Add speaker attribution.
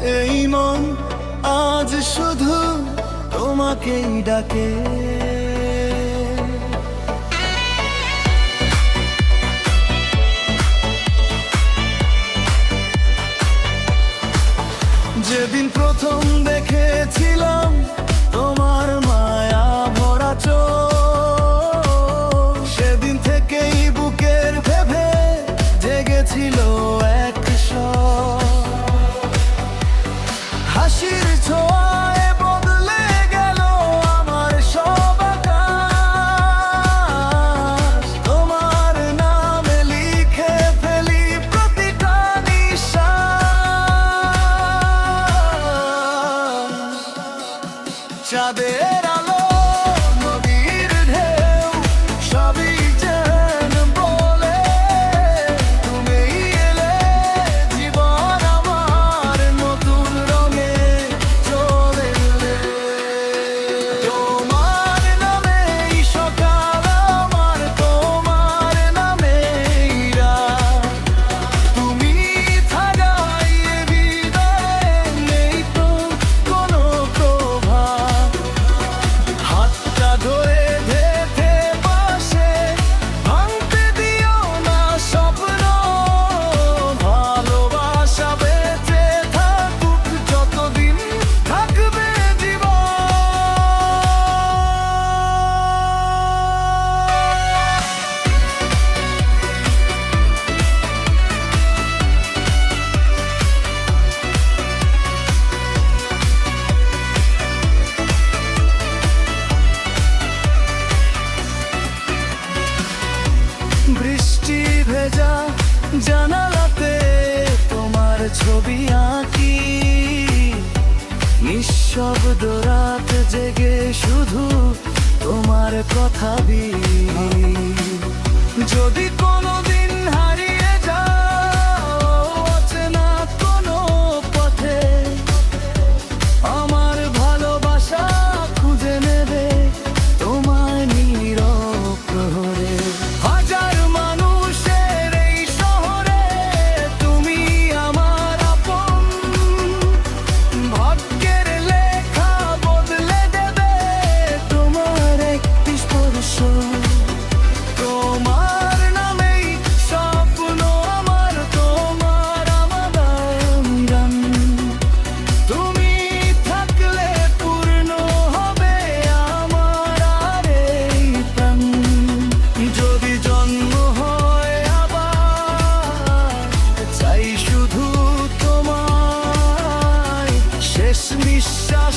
Speaker 1: এই মন আজ শুধু তোমাকেই ডাকে। যেদিন প্রথম দেখেছিলাম তোমার মায়া ভরা চোখ, সেদিন থেকেই বুকের ভেবে জেগেছিল এক শখ। হাসির ছোঁয়ায় বদলে গেল আমার সব আকাশ, তোমার নামে লিখে ফেলি প্রতিটা নিঃশ্বাস। চাঁদের আলো, নদীর ঢেউ, সবই যেন বলে তুমি এলে জীবন আমার নতুন রঙে চলে এলে। তোমার নামেই সকাল আমার, তোমার নামেই রাত, তুমি থাকাই এ হৃদয়ে নেই তো কোনো প্রভাব। হাতটা ধরে ধেতে পাশে ভাঙতে দিও না স্বপ্ন, ভালোবাসা বেঁচে থাকুক যতদিন থাকবে জীবন। বৃষ্টি ভেজা জানালাতে তোমার ছবি আঁকি, নিঃশব্দ রাত জেগে শুধু তোমার কথা ভাবি। যদি কোনোদিন হারিয়ে যাও অচেনা কোনো পথে, আমার ভালোবাসা খুঁজে নেবে তোমার নীরব প্রহরে। হাজার মানুষের এই শহরে তুমি আমার আপন, ভাগ্যের লেখা বদলে দেবে তোমার একটি স্পর্শ। তোমার নামেই স্বপ্ন আমার, তোমার আমার গান, তুমি থাকলে পূর্ণ হবে আমার আর এই প্রাণ। যদি জন্ম হয় আবার চাই শুধু তোমায়, শেষ নিঃশ্বাস